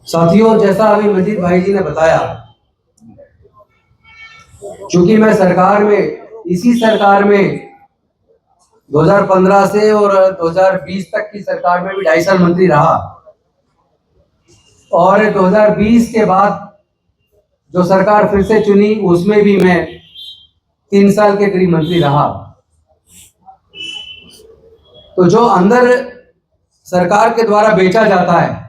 साथियों, जैसा अभी मजीद भाई जी ने बताया, चूंकि मैं इसी सरकार में 2015 से और 2020 तक की सरकार में भी 2.5 साल मंत्री रहा और 2020 के बाद जो सरकार फिर से चुनी उसमें भी मैं 3 साल के करीब मंत्री रहा। तो जो अंदर सरकार के द्वारा बेचा जाता है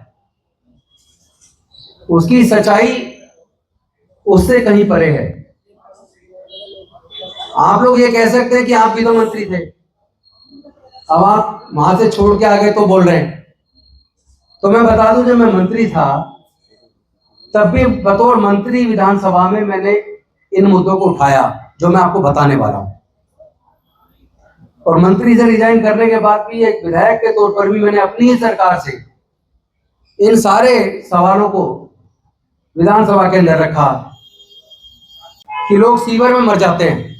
उसकी सच्चाई उससे कहीं परे है। आप लोग ये कह सकते हैं कि आप भी तो मंत्री थे, अब आप वहां से छोड़ के आ गए तो बोल रहे हैं। तो मैं बता दूं, जब मैं मंत्री था तब भी बतौर मंत्री विधानसभा में मैंने इन मुद्दों को उठाया जो मैं आपको बताने वाला हूं। और मंत्री से रिजाइन करने के बाद भी एक विधायक के तौर पर भी मैंने अपनी ही सरकार से इन सारे सवालों को विधानसभा के अंदर रखा कि लोग सीवर में मर जाते हैं।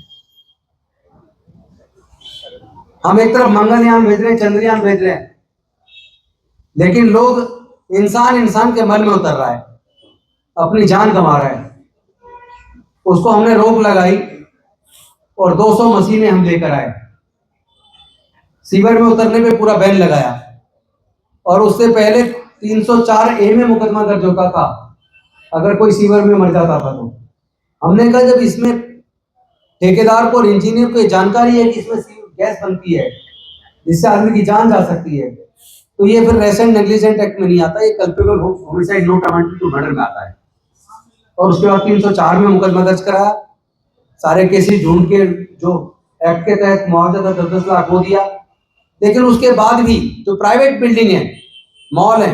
हम एक तरफ मंगलयान भेज रहे हैं, चंद्रयान भेज रहे हैं, लेकिन लोग इंसान के मन में उतर रहा है, अपनी जान गंवा रहा है। उसको हमने रोक लगाई और 200 मशीनें हम लेकर आए, सीवर में उतरने पे पूरा बैन लगाया। और उससे पहले 304A में मुकदमा दर्ज होता था अगर कोई सीवर में मर जाता था। तो हमने कहा जब इसमें ठेकेदार को और इंजीनियर को जानकारी है कि इसमें गैस बनती है जिससे आदमी की जान जा सकती है, तो ये फिर रेसेंट नेग्लिजेंट एक्ट में नहीं आता, ये culpable homicide not amounted to murder में आता है। और उसके बाद 304 में मुकदमा दर्ज कराया, सारे केसेस ढूंढ के जो एक्ट के तहत मुआवजा था 10-10 लाख वो दिया। लेकिन उसके बाद भी जो प्राइवेट बिल्डिंग है, मॉल है,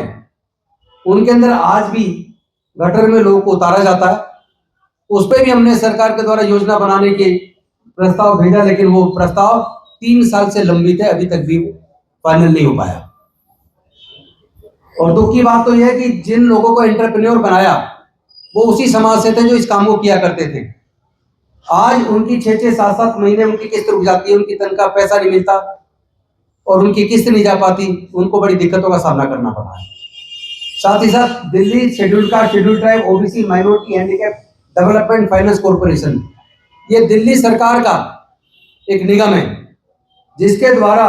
उनके अंदर आज भी गटर में लोगों को उतारा जाता है। उस पर भी हमने सरकार के द्वारा योजना बनाने के प्रस्ताव भेजा, लेकिन वो प्रस्ताव 3 साल से लंबित है, अभी तक भी फाइनल नहीं हो पाया। और दुख की बात तो यह है कि जिन लोगों को एंटरप्रेन्योर बनाया वो उसी समाज से थे जो इस काम को किया करते थे। आज उनकी 6-6, 7-7 महीने उनकी किस्त रुक जाती है, उनकी तनख्वाह पैसा नहीं मिलता और उनकी किस्त नहीं जा पाती, उनको बड़ी दिक्कतों का सामना करना पड़ रहा है। साथ ही साथ Delhi scheduled caste, scheduled tribe, OBC, minority, handicap development finance corporation, ये दिल्ली सरकार का एक निगम है जिसके द्वारा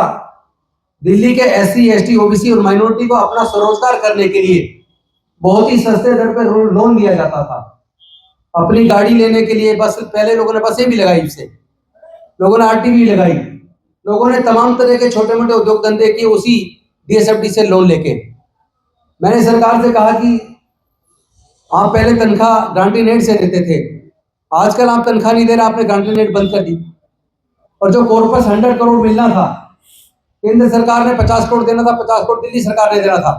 दिल्ली के SC, ST, OBC और माइनॉरिटी को अपना स्वरोजगार करने के लिए बहुत ही सस्ते दर पर लोन दिया जाता था। अपनी गाड़ी लेने के लिए बस, पहले लोगों ने बसें भी लगाई, इससे लोगों ने RT भी लगाई, लोगों ने तमाम तरह के छोटे मोटे उद्योग धंधे किए उसी DSFD से लोन लेके। मैंने सरकार से कहा कि आप पहले तनख्वाह गारंटी नेट से देते थे, आजकल आप तनख्वाह नहीं दे रहे, आपने गारंटी नेट बंद कर दी। और जो कॉर्पस 100 करोड़ मिलना था, केंद्र सरकार ने 50 करोड़ देना था, 50 करोड़ दिल्ली सरकार ने देना था।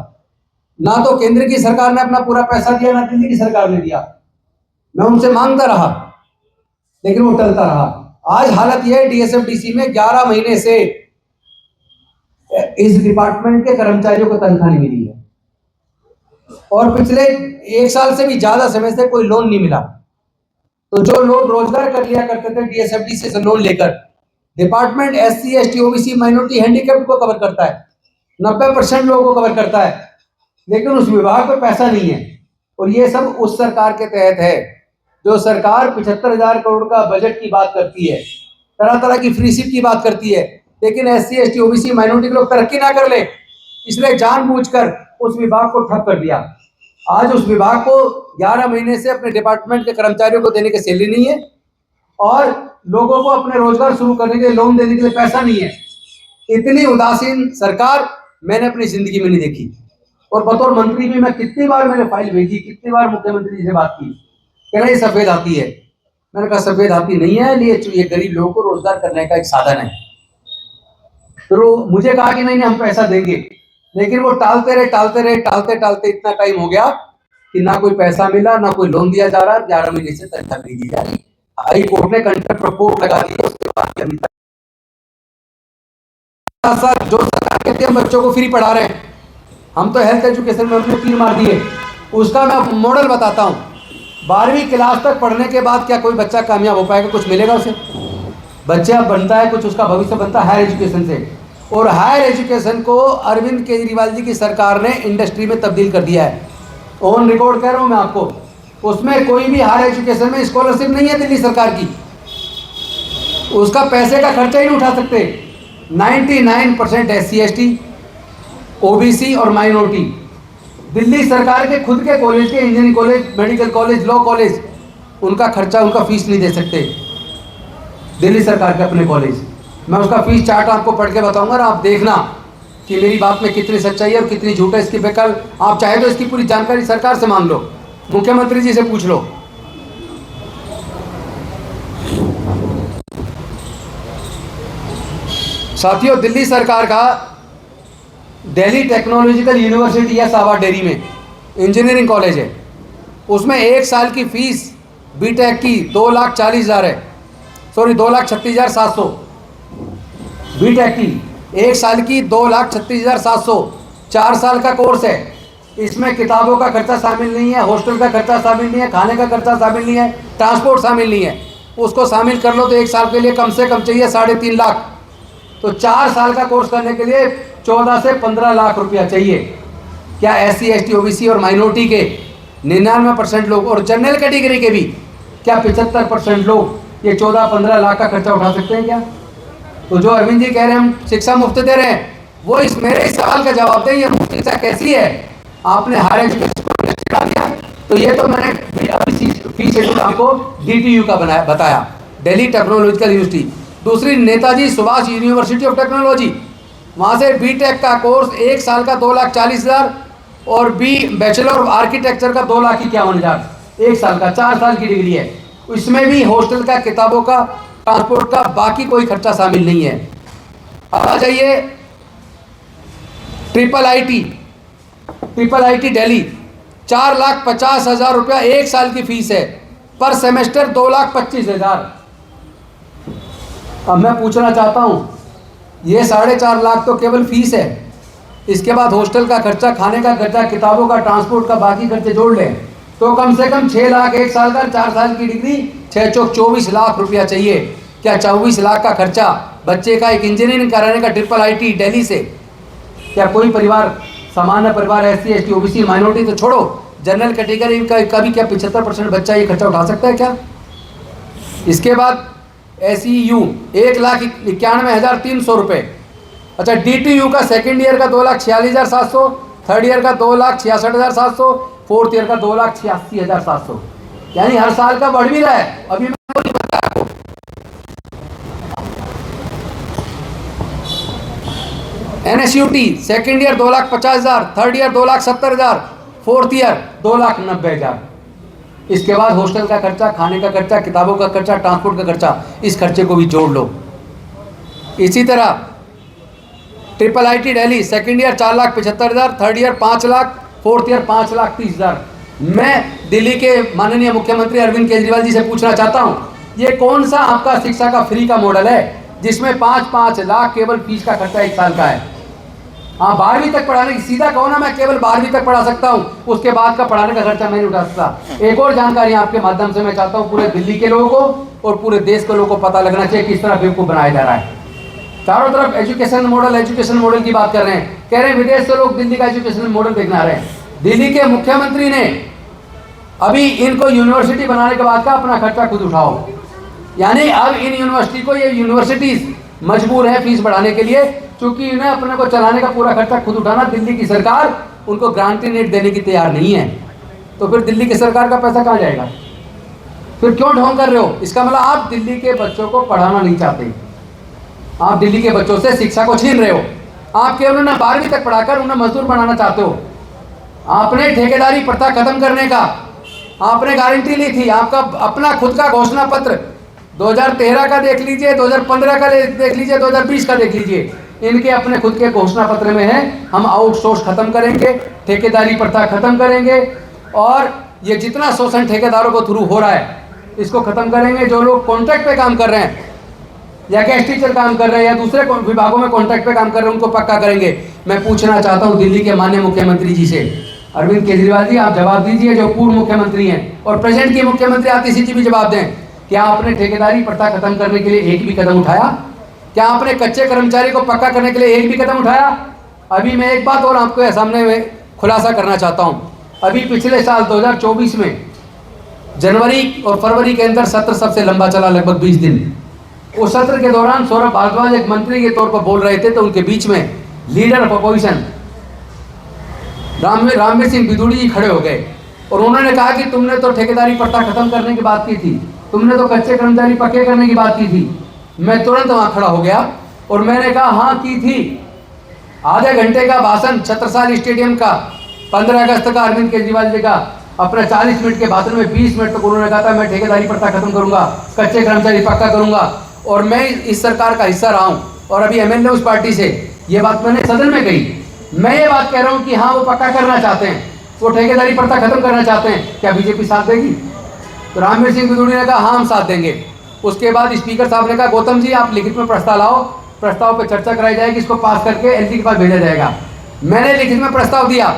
ना तो केंद्र की सरकार ने अपना पूरा पैसा दिया, ना दिल्ली की सरकार ने दिया। मैं उनसे मांगता रहा लेकिन वो टलता रहा। आज हालत यह है, DSFDC में 11 महीने से इस डिपार्टमेंट के कर्मचारियों को तनख्वाह नहीं मिली है और पिछले 1 साल से भी ज्यादा समय से कोई लोन नहीं मिला। तो जो लोग रोजगार कर लिया करते थे DSFDC से लोन लेकर, department SC, ST, OBC, minority, handicapped को कवर करता है, 90% लोगों को कवर करता है, लेकिन उस विभाग पर पैसा नहीं है। और ये सब उस सरकार के तहत है जो सरकार 75,000 करोड़ का बजट की बात करती है, तरह तरह की फ्री सीट की बात करती है, लेकिन SC, ST, OBC, माइनॉरिटी के लोग तरक्की ना कर ले, इसलिए जानबूझकर उस विभाग को ठप कर दिया। आज उस विभाग को 11 महीने से अपने डिपार्टमेंट के कर्मचारियों को देने की सैलरी नहीं है और लोगों को अपने रोजगार शुरू करने के लिए, लोन देने के लिए पैसा नहीं है। इतनी उदासीन सरकार मैंने अपनी जिंदगी में नहीं देखी। और बतौर मंत्री भी मैं कितनी बार मैंने फाइल भेजी, कितनी बार मुख्यमंत्री जी से बात की, कहना ये सफेद हाथी है। मैंने कहा सफेद हाथी नहीं है, ये गरीब लोगों को रोजगार करने का एक साधन है। तो मुझे कहा कि नहीं हम पैसा देंगे, लेकिन वो टालते रहे, इतना टाइम हो गया कि ना कोई पैसा मिला, ना कोई लोन दिया जा रहा, 11 महीने से तनख्वाह नहीं दी जा रही। हाई कोर्ट ने कंटेम्प्ट रिपोर्ट लगा दी, उसके बाद अभी तक जो सरकार कहते हैं बच्चों को फ्री पढ़ा रहे हैं, हम तो हेल्थ एजुकेशन में हमने 3 मार दिए। उसका मैं मॉडल बताता हूँ। 12वीं क्लास तक पढ़ने के बाद क्या कोई बच्चा कामयाब हो पाएगा? कुछ मिलेगा उसे? बच्चा बनता है, कुछ उसका भविष्य बनता है हायर एजुकेशन से। और हायर एजुकेशन को अरविंद केजरीवाल जी की सरकार ने इंडस्ट्री में तब्दील कर दिया है। ऑन रिकॉर्ड कह रहा हूँ मैं आपको, उसमें कोई भी हायर एजुकेशन में स्कॉलरशिप नहीं है दिल्ली सरकार की, उसका पैसे का खर्चा ही नहीं उठा सकते। 99% SC ST OBC और माइनॉरिटी दिल्ली सरकार के खुद के कॉलेज के, engineering college, medical college, law college, उनका खर्चा, उनका फीस नहीं दे सकते दिल्ली सरकार के अपने कॉलेज। मैं उसका फीस चार्ट आपको पढ़ के बताऊंगा और आप देखना कि मेरी बात में कितनी सच्चाई है और कितनी झूठ है। इसकी बेकल आप चाहे तो इसकी पूरी जानकारी सरकार से मांग लो, मुख्यमंत्री जी से पूछ लो। साथियों, दिल्ली सरकार का दिल्ली टेक्नोलॉजिकल यूनिवर्सिटी है सावाडेरी में, इंजीनियरिंग कॉलेज है, उसमें एक साल की फीस बीटेक की 2,40,000 है, सॉरी 2,36,700। बीटेक की एक साल की 2,36,700, 4 साल का कोर्स है। इसमें किताबों का खर्चा शामिल नहीं है, हॉस्टल का खर्चा शामिल नहीं है, खाने का खर्चा शामिल नहीं है, ट्रांसपोर्ट शामिल नहीं है। उसको शामिल कर लो तो एक साल के लिए कम से कम चाहिए 3.5 लाख। तो 4 साल का कोर्स करने के लिए 14 से 15 लाख रुपया चाहिए। क्या SC ST OBC और माइनॉरिटी के 99% लोग और जनरल कैटेगरी के भी क्या 75% लोग ये 14-15 लाख का खर्चा उठा सकते हैं क्या? तो जो अरविंद जी कह रहे हैं हम शिक्षा मुफ्त दे रहे हैं, वो इस मेरे इस सवाल का जवाब दें, ये मुफ्त शिक्षा कैसी है? आपने हायर एजुकेशन को चिढ़ा दिया। तो ये तो मैंने फीस शेड्यूल आपको DTU का बताया, दिल्ली टेक्नोलॉजिकल यूनिवर्सिटी। दूसरी Netaji Subhash university of technology, वहाँ से बीटेक का कोर्स एक साल का 2,40,000 और बैचलर ऑफ आर्किटेक्चर का 2,51,000 एक साल का, 4 साल की डिग्री है। इसमें भी हॉस्टल का, किताबों का, ट्रांसपोर्ट का बाकी कोई खर्चा शामिल नहीं है। अब आ जाइए ट्रिपल आईटी दिल्ली, 4,50,000 रुपया एक साल की फीस है, पर सेमेस्टर 2,25,000। अब मैं पूछना चाहता हूँ, ये 4.5 लाख तो केवल फीस है, इसके बाद हॉस्टल का खर्चा, खाने का खर्चा, किताबों का, ट्रांसपोर्ट का बाकी खर्चे जोड़ लें तो कम से कम 6 लाख एक साल का, 4 साल की डिग्री, 6 चौक 24 लाख रुपया चाहिए। क्या 24 लाख का खर्चा बच्चे का एक इंजीनियरिंग कराने का ट्रिपल आईटी दिल्ली से, क्या कोई परिवार, सामान्य परिवार, SC ST OBC माइनॉरिटी तो छोड़ो, जनरल कैटेगरी का भी क्या 75% बच्चा ये खर्चा उठा सकता है क्या? इसके बाद SEU 1,91,300 रुपये। अच्छा, DTU का सेकेंड ईयर का 2,46,700, थर्ड ईयर का 2,66,700, फोर्थ ईयर का 2,86,700, यानी हर साल का बढ़ भी रहा है। अभी मैं नहीं बता आपको। NSUT second year 2,50,000, third year 2,70,000, fourth year 2,90,000। इसके बाद हॉस्टल का खर्चा, खाने का खर्चा, किताबों का खर्चा, ट्रांसपोर्ट का खर्चा, इस खर्चे को भी जोड़ लो। इसी तरह triple IT Delhi second year 4,75,000, third year 5 lakh, fourth year 5,30,000। मैं दिल्ली के माननीय मुख्यमंत्री अरविंद केजरीवाल जी से पूछना चाहता हूं, ये कौन सा आपका शिक्षा का फ्री का मॉडल है जिसमें 5-5 लाख केवल फीस का खर्चा एक साल का है? हाँ, 12वीं तक पढ़ाने की, सीधा कहो ना मैं केवल 12वीं तक पढ़ा सकता हूँ, उसके बाद का पढ़ाने का खर्चा मैं नहीं उठा सकता। एक और जानकारी आपके माध्यम से मैं चाहता हूँ पूरे दिल्ली के लोगों को और पूरे देश के लोगों को पता लगना चाहिए किस तरह बेवकूफ़ बनाया जा रहा है। चारों तरफ एजुकेशन मॉडल की बात कर रहे हैं, कह रहे हैं विदेश से लोग दिल्ली का एजुकेशन मॉडल देखने आ रहे हैं। दिल्ली के मुख्यमंत्री ने अभी इनको यूनिवर्सिटी बनाने के बाद का अपना खर्चा खुद उठाओ, यानी अब इन यूनिवर्सिटी को, ये यूनिवर्सिटीज मजबूर है फीस बढ़ाने के लिए, क्योंकि इन्हें अपने को चलाने का पूरा खर्चा खुद उठाना, दिल्ली की सरकार उनको गारंटी नेट देने की तैयार नहीं है। तो फिर दिल्ली की सरकार का पैसा कहाँ जाएगा? फिर क्यों ढोंग कर रहे हो? इसका मतलब आप दिल्ली के बच्चों को पढ़ाना नहीं चाहते, आप दिल्ली के बच्चों से शिक्षा को छीन रहे हो। आप केवल उन्हें 12वीं तक पढ़ाकर उन्हें मजदूर बनाना चाहते हो। आपने ठेकेदारी प्रथा खत्म करने का आपने गारंटी ली थी, आपका अपना खुद का घोषणा पत्र 2013 का देख लीजिए, 2015 का देख लीजिए, 2020 का देख लीजिए, इनके अपने खुद के घोषणा पत्र में है हम आउटसोर्स खत्म करेंगे, ठेकेदारी प्रथा खत्म करेंगे और ये जितना शोषण ठेकेदारों को थ्रू हो रहा है इसको खत्म करेंगे। जो लोग कॉन्ट्रैक्ट पे काम कर रहे हैं या गेस्ट टीचर काम कर रहे हैं या दूसरे विभागों में कॉन्ट्रैक्ट पे काम कर रहे हैं उनको पक्का करेंगे। मैं पूछना चाहता हूँ दिल्ली के माननीय मुख्यमंत्री जी से, अरविंद केजरीवाल जी, आप जवाब दीजिए, जो पूर्व मुख्यमंत्री हैं और प्रेजेंट के मुख्यमंत्री आतिशी जी भी जवाब दें, क्या आपने ठेकेदारी प्रथा खत्म करने के लिए एक भी कदम उठाया? क्या आपने कच्चे कर्मचारी को पक्का करने के लिए एक भी कदम उठाया? अभी मैं एक बात और आपको सामने में खुलासा करना चाहता हूँ, अभी पिछले साल 2024 में जनवरी और फरवरी के अंदर सत्र सबसे लंबा चला, लगभग 20 दिन। उस सत्र के दौरान सौरभ भारद्वाज एक मंत्री के तौर पर बोल रहे थे, तो उनके बीच में leader of opposition Ramvir Singh Bidhuri ji खड़े हो गए और उन्होंने कहा कि तुमने तो ठेकेदारी प्रथा खत्म करने की बात की थी, तुमने तो कच्चे कर्मचारी पक्के करने की बात की थी। मैं तुरंत वहां खड़ा हो गया और मैंने कहा हाँ की थी। आधे घंटे का भाषण छत्रसाल स्टेडियम का 15 अगस्त का अरविंद केजरीवाल जी का अपने 40 मिनट के भाषण में 20 मिनट तक उन्होंने कहा था मैं ठेकेदारी प्रथा खत्म करूंगा, कच्चे कर्मचारी पक्का करूंगा, और मैं इस सरकार का हिस्सा रहा हूं और अभी एमएलए उस पार्टी से। ये बात मैंने सदन में कही। मैं ये बात कह रहा हूं कि हाँ वो पक्का करना चाहते हैं, वो ठेकेदारी प्रथा खत्म करना चाहते हैं, क्या बीजेपी साथ देगी? तो रामवीर सिंह बिदुड़ी ने कहा हाँ हम साथ देंगे। उसके बाद स्पीकर साहब ने कहा गौतम जी आप लिखित में प्रस्ताव लाओ, प्रस्ताव पर चर्चा कराई जाएगी, इसको पास करके एलजी के पास भेजा जाएगा। मैंने लिखित में प्रस्ताव दिया,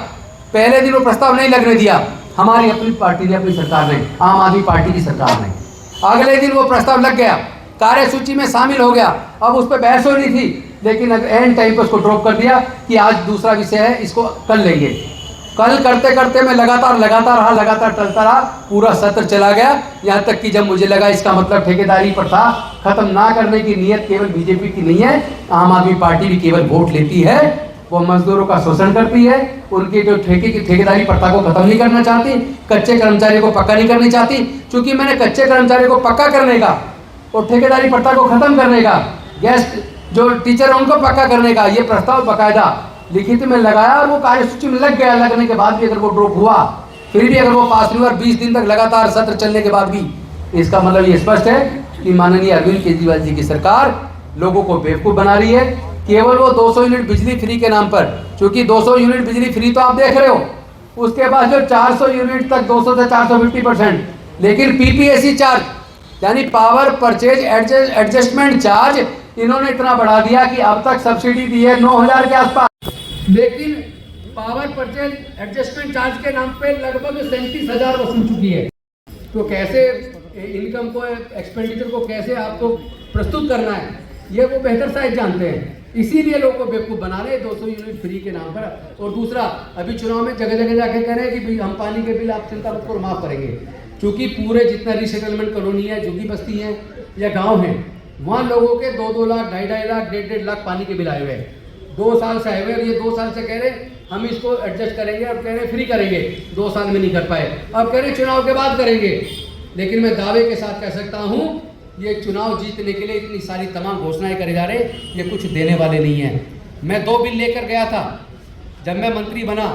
पहले दिन वो प्रस्ताव नहीं लगने दिया, हमारी अपनी पार्टी ने, अपनी सरकार ने, आम आदमी पार्टी की सरकार ने। अगले दिन वो प्रस्ताव लग गया, कार्यसूची में शामिल हो गया। अब उस पर बहस होनी थी, लेकिन एंड टाइम पर उसको ड्रॉप कर दिया कि आज दूसरा विषय है, इसको कल लेंगे। कल करते करते मैं लगातार चलता रहा, पूरा सत्र चला गया, यहाँ तक कि जब मुझे लगा इसका मतलब ठेकेदारी प्रथा खत्म ना करने की नीयत केवल बीजेपी की नहीं है, आम आदमी पार्टी भी केवल वोट लेती है, वो मजदूरों का शोषण करती है, उनकी जो ठेकेदारी प्रथा को खत्म नहीं करना चाहती, कच्चे कर्मचारियों को पक्का नहीं करनी चाहती। क्योंकि मैंने कच्चे कर्मचारियों को पक्का करने का और ठेकेदारी प्रथा को खत्म करने का, गेस्ट जो टीचर है उनको पक्का करने का ये प्रस्ताव बाकायदा लिखित में लगाया और वो कार्यसूची में लग गया। लगने के बाद भी अगर वो ड्रॉप हुआ, फिर भी अगर वो पास नहीं हुआ, 20 दिन तक लगातार सत्र चलने के बाद भी, इसका मतलब ये स्पष्ट है कि माननीय अरविंद केजरीवाल जी की सरकार लोगों को बेवकूफ़ बना रही है। केवल वो 200 यूनिट बिजली फ्री के नाम पर, क्योंकि 200 यूनिट बिजली फ्री तो आप देख रहे हो, उसके बाद जो 400 यूनिट तक 200 से 450%, लेकिन पीपीएसी चार्ज यानी पावर परचेज एडजस्टमेंट चार्ज इन्होंने इतना बढ़ा दिया कि अब तक सब्सिडी दी है 9,000 के आसपास, लेकिन पावर परचेज एडजस्टमेंट चार्ज के नाम पे लगभग 37,000 वसूल चुकी है। तो कैसे इनकम को, एक्सपेंडिचर को कैसे आपको प्रस्तुत करना है, ये वो बेहतर शायद जानते हैं। इसीलिए लोगों को बेवकूफ़ बना रहे 200 यूनिट फ्री के नाम पर। और दूसरा, अभी चुनाव में जगह जगह जाके कह रहे हैं कि हम पानी के बिल आप चिंता मत करो माफ़ करेंगे, क्योंकि पूरे जितना रिसेटलमेंट कॉलोनी है, झुग्गी बस्ती है या गाँव है, वहाँ लोगों के 2-2 लाख, 2.5 लाख, 1.5 लाख पानी के बिल आए हुए हैं। 2 साल से आए हुए, और ये 2 साल से कह रहे हम इसको एडजस्ट करेंगे, अब कह रहे फ्री करेंगे, 2 साल में नहीं कर पाए, अब कह रहे चुनाव के बाद करेंगे। लेकिन मैं दावे के साथ कह सकता हूँ ये चुनाव जीतने के लिए इतनी सारी तमाम घोषणाएं करे जा रहे, ये कुछ देने वाले नहीं हैं। मैं 2 बिल लेकर गया था जब मैं मंत्री बना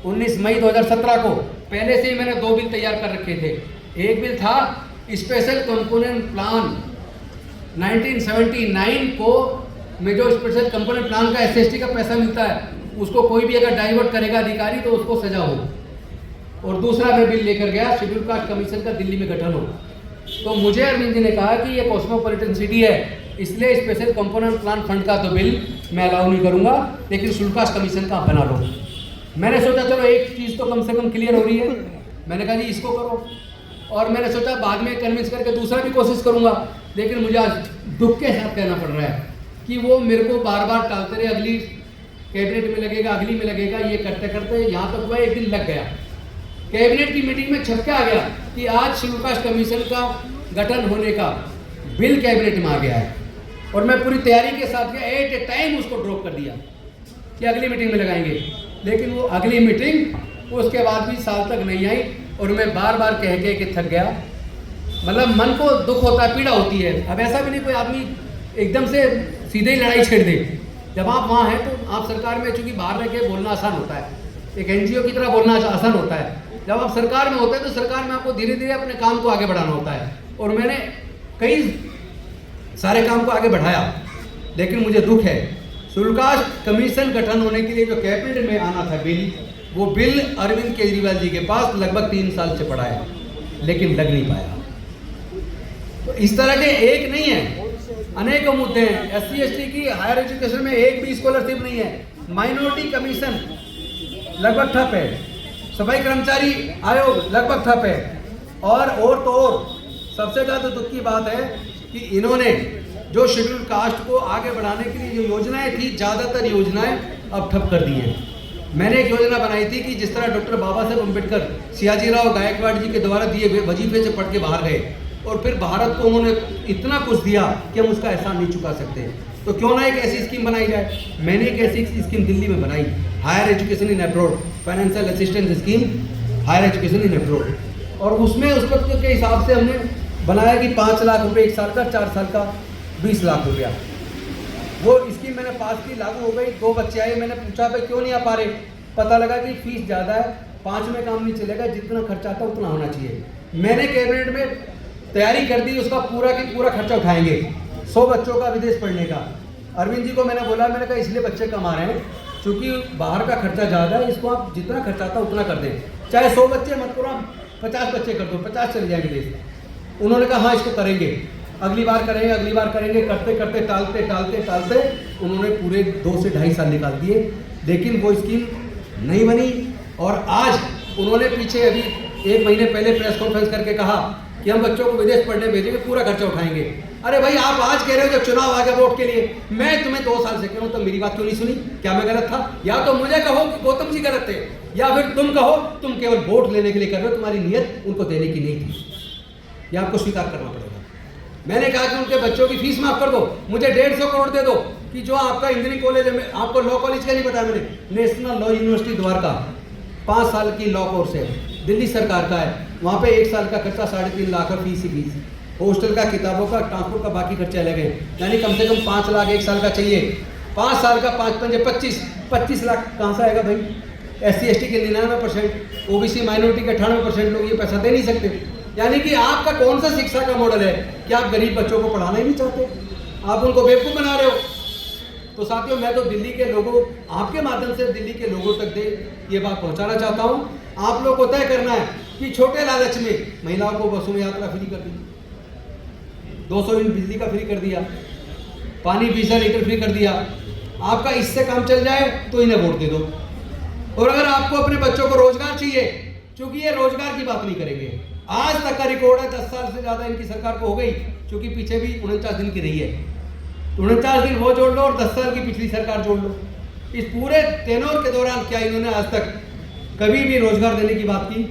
19 मई 2017 को, पहले से ही मैंने 2 बिल तैयार कर रखे थे। एक बिल था स्पेशल कंपोनेंट प्लान 1979 को, में जो स्पेशल कंपोनेंट प्लान का SST का पैसा मिलता है, उसको कोई भी अगर डाइवर्ट करेगा अधिकारी तो उसको सजा हो। और दूसरा मैं बिल लेकर गया शेड्यूल कास्ट कमीशन का दिल्ली में गठन हो। तो मुझे अरविंद जी ने कहा कि ये कॉस्मोपॉलिटन सिटी है, इसलिए स्पेशल कंपोनेंट प्लान फंड का तो बिल मैं अलाउ नहीं करूंगा, लेकिन शेड्यूल कास्ट कमीशन का बना लो। मैंने सोचा चलो एक चीज़ तो कम से कम क्लियर हो रही है, मैंने कहा जी इसको करो, और मैंने सोचा बाद में कन्विंस करके दूसरा भी कोशिश करूंगा। लेकिन मुझे आज दुख के साथ कहना पड़ रहा है कि वो मेरे को बार बार टालते रहे, अगली कैबिनेट में लगेगा, अगली में लगेगा, ये करते करते यहाँ तक हुआ एक दिन लग गया। कैबिनेट की मीटिंग में छप के आ गया कि आज शेड्यूल कास्ट कमीशन का गठन होने का बिल कैबिनेट में आ गया है, और मैं पूरी तैयारी के साथ गया, एट ए टाइम उसको ड्रॉप कर दिया कि अगली मीटिंग में लगाएंगे। लेकिन वो अगली मीटिंग उसके बाद भी साल तक नहीं आई, और मैं बार बार कह के थक गया। मतलब मन को दुख होता है, पीड़ा होती है। अब ऐसा भी नहीं कोई आदमी एकदम से सीधे ही लड़ाई छेड़ दे। जब आप वहाँ हैं तो आप सरकार में, चूँकि बाहर रह के बोलना आसान होता है, एक NGO की तरह बोलना आसान होता है। जब आप सरकार में होते हैं तो सरकार में आपको धीरे धीरे अपने काम को आगे बढ़ाना होता है, और मैंने कई सारे काम को आगे बढ़ाया। लेकिन मुझे दुख है, शेड्यूल कास्ट कमीशन गठन होने के लिए जो कैबिनेट में आना था बिल, वो बिल अरविंद केजरीवाल जी के पास लगभग 3 साल से पड़ा है, लेकिन लग नहीं पाया। तो इस तरह के एक नहीं है, अनेकों मुद्दे हैं। SC/ST की हायर एजुकेशन में एक भी स्कॉलरशिप नहीं है, माइनॉरिटी कमीशन लगभग ठप है, सफाई कर्मचारी आयोग लगभग ठप है, और तो और सबसे ज़्यादा दुख की बात है कि इन्होंने जो शेड्यूल कास्ट को आगे बढ़ाने के लिए जो योजनाएं थी, ज़्यादातर योजनाएं अब ठप कर दी हैं। मैंने एक योजना बनाई थी कि जिस तरह डॉक्टर बाबा साहेब अम्बेडकर सियाजीराव गायकवाड़ जी के द्वारा दिए वजीफे से पढ़ के बाहर गए और फिर भारत को उन्होंने इतना कुछ दिया कि हम उसका एहसान नहीं चुका सकते, तो क्यों ना एक ऐसी स्कीम बनाई जाए। मैंने एक ऐसी स्कीम दिल्ली में बनाई, higher education in abroad, financial assistance scheme higher education in abroad, और उसमें उस वक्त के हिसाब से हमने बनाया कि 5 लाख रुपए 1 साल का, 4 साल का 20 लाख रुपया। वो स्कीम मैंने पास की, लागू हो गई। 2 बच्चे आए, मैंने पूछा भाई क्यों नहीं आ पा रहे, पता लगा कि फीस ज़्यादा है, 5 में काम नहीं चलेगा, जितना खर्चा आता उतना होना चाहिए। मैंने कैबिनेट में तैयारी कर दी, उसका पूरा की पूरा खर्चा उठाएंगे, 100 बच्चों का विदेश पढ़ने का। अरविंद जी को मैंने बोला, मैंने कहा इसलिए बच्चे कमा रहे हैं क्योंकि बाहर का खर्चा ज़्यादा है, इसको आप जितना खर्चा आता उतना कर दें, चाहे 100 बच्चे मत करो, आप 50 बच्चे कर दो, 50 चले जाएंगे देश। उन्होंने कहा हाँ इसको करेंगे, अगली बार करेंगे, अगली बार करेंगे, करते करते टालते टालते टालते उन्होंने पूरे 2 से 2.5 साल निकाल दिए, लेकिन वो स्कीम नहीं बनी। और आज उन्होंने पीछे अभी 1 महीने पहले प्रेस कॉन्फ्रेंस करके कहा कि हम बच्चों को विदेश पढ़ने भेजेंगे, पूरा खर्चा उठाएंगे। अरे भाई आप आज कह रहे हो जब चुनाव आ गया वोट के लिए, मैं तुम्हें 2 साल से कह रहा हूँ, तो मेरी बात क्यों नहीं सुनी? क्या मैं गलत था? या तो मुझे कहो कि गौतम जी गलत थे, या फिर तुम कहो तुम केवल वोट लेने के लिए कर रहे हो, तुम्हारी नीयत उनको देने की नहीं थी, यह आपको स्वीकार करना पड़ेगा। मैंने कहा कि उनके बच्चों की फीस माफ कर दो, मुझे 150 करोड़ दे दो, कि जो आपका इंजीनियरिंग कॉलेज है, आपको लॉ कॉलेज का नहीं बताया मैंने, नेशनल लॉ यूनिवर्सिटी द्वारका 5 साल की लॉ कोर्स है, दिल्ली सरकार का है, वहाँ पे 1 साल का खर्चा 3.5 लाख है, फीस ही फीस, हॉस्टल का, किताबों का, ट्रांसपोर्ट का, बाकी खर्चे अलग है, यानी कम से कम 5 लाख 1 साल का चाहिए। 5 साल का 5 पंजे 25 लाख कहाँ से आएगा भाई? SC/ST के 99%, OBC माइनॉरिटी के 98% लोग ये पैसा दे नहीं सकते। यानी कि आपका कौन सा शिक्षा का मॉडल है कि आप गरीब बच्चों को पढ़ाना ही नहीं चाहते, आप उनको बेवकूफ़ बना रहे हो। तो साथियों, मैं तो दिल्ली के लोगों, आपके माध्यम से दिल्ली के लोगों तक ये बात पहुंचाना चाहता हूं। आप लोग को तय करना है कि छोटे लालच में महिलाओं को बसों में यात्रा फ्री कर दी, 200 यूनिट बिजली का फ्री कर दिया, पानी 20 लीटर फ्री कर दिया। आपका इससे काम चल जाए तो इन्हें वोट दे दो। और अगर आपको अपने बच्चों को रोजगार चाहिए, क्योंकि ये रोजगार की बात नहीं करेंगे, आज तक का रिकॉर्ड है 10 साल से ज़्यादा इनकी सरकार को हो गई, क्योंकि पीछे भी 49 दिन की रही है, 49 दिन वो जोड़ लो और 10 साल की पिछली सरकार जोड़ लो। इस पूरे टेनोर के दौरान क्या इन्होंने आज तक कभी भी रोजगार देने की बात की?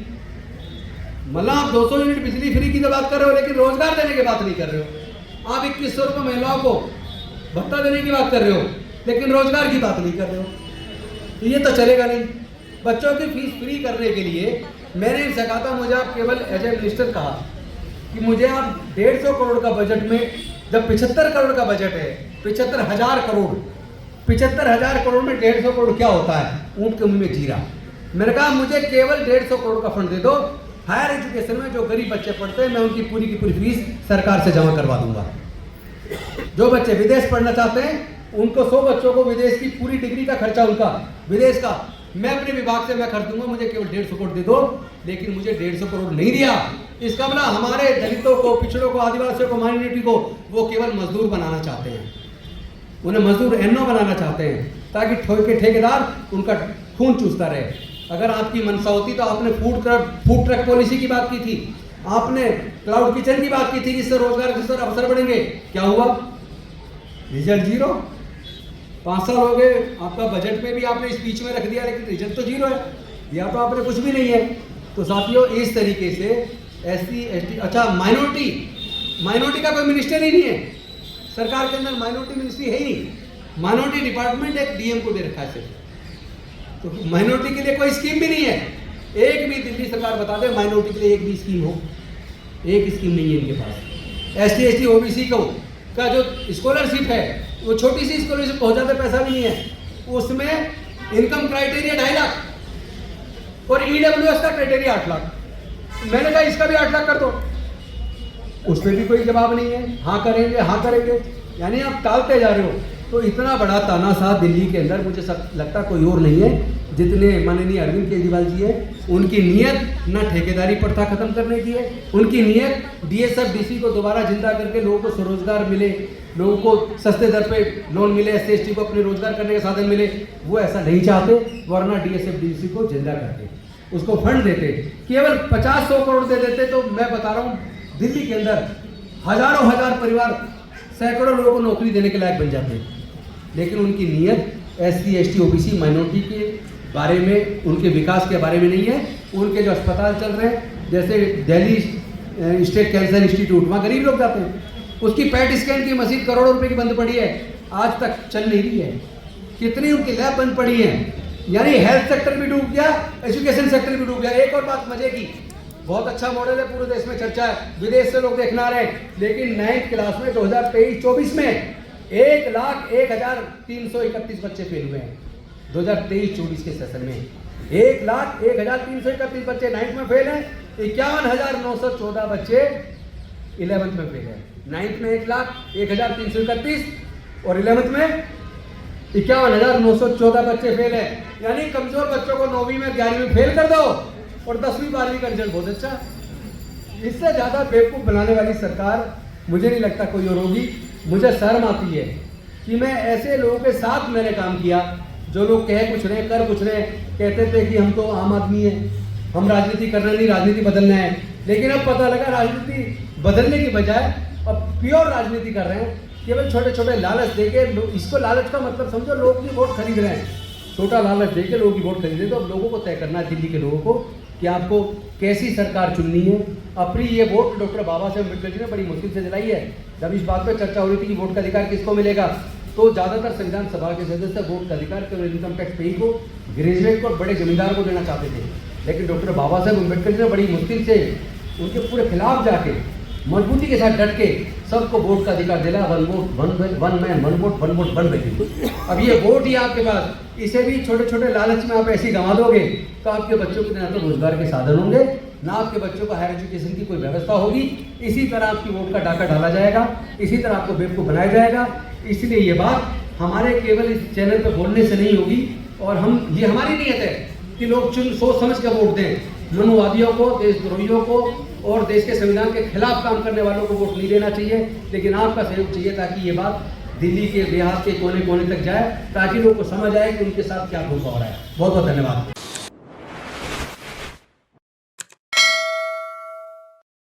मतलब आप 200 यूनिट बिजली फ्री की तो बात कर रहे हो, लेकिन रोजगार देने की बात नहीं कर रहे हो। आप 2100 रुपये महिलाओं को भत्ता देने की बात कर रहे हो, लेकिन रोजगार की बात नहीं कर रहे हो, तो ये तो चलेगा नहीं। बच्चों की फीस फ्री करने के लिए मैंने इनसे कहा था, मुझे आप केवल एज ए मिनिस्टर कहा कि मुझे आप 150 करोड़ का बजट में, जब 75 करोड़ का बजट है, 75,000 करोड़, 75,000 करोड़ में 150 करोड़ क्या होता है? ऊँट के मुंह में जीरा। मैंने कहा मुझे केवल 150 करोड़ का फंड दे दो, हायर एजुकेशन में जो गरीब बच्चे पढ़ते हैं मैं उनकी पूरी की पूरी फीस सरकार से जमा करवा दूंगा। जो बच्चे विदेश पढ़ना चाहते हैं उनको 100 बच्चों को विदेश की पूरी डिग्री का खर्चा, उनका विदेश का मैं अपने विभाग से मैं खर्च दूंगा, मुझे केवल 150 करोड़ दे दो। लेकिन मुझे 150 करोड़ नहीं दिया। इसका मतलब हमारे दलितों को, पिछड़ों को, आदिवासियों को, माइनॉरिटी को वो केवल मजदूर बनाना चाहते हैं, उन्हें मजदूर एनओ बनाना चाहते हैं, ताकि ठेकेदार उनका खून चूसता रहे। अगर आपकी मंशा होती तो आपने फूड ट्रक पॉलिसी की बात की थी, आपने क्लाउड किचन की बात की थी, जिससे रोजगार के अवसर बढ़ेंगे। क्या हुआ? रिजल्ट 0। 5 साल हो गए, आपका बजट में भी आपने स्पीच में रख दिया, लेकिन रिजल्ट तो 0 है, या तो आपने कुछ भी नहीं है। तो साथियों, इस तरीके से SC/ST, अच्छा माइनॉरिटी का कोई मिनिस्टर ही नहीं है सरकार के अंदर, माइनॉरिटी मिनिस्ट्री है ही नहीं। माइनॉरिटी डिपार्टमेंट एक DM को दे रखा है सिर्फ, तो माइनॉरिटी के लिए कोई स्कीम भी नहीं है। एक भी दिल्ली सरकार बता दे माइनॉरिटी के लिए एक भी स्कीम हो, एक स्कीम नहीं है इनके पास। ST/ST OBC का जो स्कॉलरशिप है वो छोटी सी स्कॉलरशिप, बहुत ज़्यादा पैसा भी नहीं है, उसमें इनकम क्राइटेरिया 2.5 लाख और EWS का क्राइटेरिया 8 लाख। मैंने कहा इसका भी 8 लाख कर दो, उसमें भी कोई जवाब नहीं है। हाँ करेंगे, यानी आप टालते जा रहे हो। तो इतना बड़ा तानाशाह दिल्ली के अंदर मुझे सब लगता कोई और नहीं है जितने माननीय अरविंद केजरीवाल जी है। उनकी नीयत न ठेकेदारी प्रथा खत्म करने की है, उनकी नीयत DSF-DC को दोबारा जिंदा करके लोगों को स्वरोजगार मिले, लोगों को सस्ते दर पे लोन मिले, SC/ST को अपने रोजगार करने का साधन मिले, वो ऐसा नहीं चाहते। वरना DSF-DC को जिंदा करते, उसको फंड देते, केवल 50-100 करोड़ दे देते, तो मैं बता रहा हूँ दिल्ली के अंदर हजारों हजार परिवार, सैकड़ों लोगों को नौकरी देने के लायक बन जाते। लेकिन उनकी नीयत SC/ST OBC माइनॉरिटी के बारे में, उनके विकास के बारे में नहीं है। उनके जो अस्पताल चल रहे हैं, जैसे दिल्ली स्टेट कैंसर इंस्टीट्यूट, वहाँ गरीब लोग जाते हैं, उसकी पैट स्कैन की मशीन करोड़ों रुपए की बंद पड़ी है, आज तक चल नहीं रही है। कितनी उनकी लैब बंद पड़ी है। यानी हेल्थ सेक्टर भी डूब गया, एजुकेशन सेक्टर भी डूब गया। एक और बात मजे की, बहुत अच्छा मॉडल है, पूरे देश में चर्चा है, विदेश से लोग देखना आ रहे हैं, लेकिन 9th क्लास में 2023-24 में 1,01,331 बच्चे फेल हुए हैं। 2023-24 के सेशन में 1,01,331 बच्चे 9th में फेल हैं, 51,914 बच्चे 11th में फेल हैं। 9th में 1,01,331 और 11th में 51,914 बच्चे फेल हैं। यानी कमजोर बच्चों को 9वीं में 11वीं में फेल कर दो और 10वीं 12वीं का रिजल्ट बहुत अच्छा। इससे ज़्यादा बेवकूफ़ बनाने वाली सरकार मुझे नहीं लगता कोई और होगी। मुझे शर्म आती है कि मैं ऐसे लोगों के साथ मैंने काम किया, जो लोग कह कुछ रहे, कर कुछ रहे, कहते थे कि हम तो आम आदमी हैं, हम राजनीति करना नहीं, राजनीति बदलना है। लेकिन अब पता लगा राजनीति बदलने की बजाय अब प्योर राजनीति कर रहे हैं, केवल छोटे छोटे लालच देके। इसको लालच का मतलब समझो, लोग भी वोट खरीद रहे हैं, छोटा लालच देके लोगों की वोट खरीदे। तो अब लोगों को तय करना है, दिल्ली के लोगों को, कि आपको कैसी सरकार चुननी है। अपनी ये वोट डॉक्टर बाबा साहेब अम्बेडकर जी ने बड़ी मुश्किल से दिलाई है। जब इस बात पर चर्चा हो रही थी कि वोट का अधिकार किसको मिलेगा, तो ज़्यादातर संविधान सभा के सदस्य वोट का अधिकार केवल इनकम टैक्स पेई को, ग्रेजुएट को, बड़े जमींदार को देना चाहते थे। लेकिन डॉक्टर बाबा साहेब अम्बेडकर जी ने बड़ी मुश्किल से उनके पूरे खिलाफ जाके मजबूती के साथ डट के सबको वोट का अधिकार दिला। One vote one man, one vote one value. अब ये वोट ही आपके पास, इसे भी छोटे छोटे लालच में आप ऐसे गंवा दोगे तो आपके बच्चों के ना तो रोजगार के साधन होंगे, ना आपके बच्चों को हायर एजुकेशन की कोई व्यवस्था होगी। इसी तरह आपकी वोट का डाका डाला जाएगा, इसी तरह आपको बेवकूफ़ बनाया जाएगा। इसलिए ये बात हमारे केवल इस चैनल पर बोलने से नहीं होगी, और ये हमारी नीयत है कि लोग सोच समझ कर वोट दें। मनुवादियों को, देशद्रोहियों को और देश के संविधान के खिलाफ काम करने वालों को वोट नहीं देना चाहिए। लेकिन आपका सहयोग चाहिए ताकि ये बात दिल्ली के, बिहार के कोने कोने तक जाए, ताकि लोगों को समझ आए कि उनके साथ क्या धोखा हो रहा है। बहुत बहुत धन्यवाद।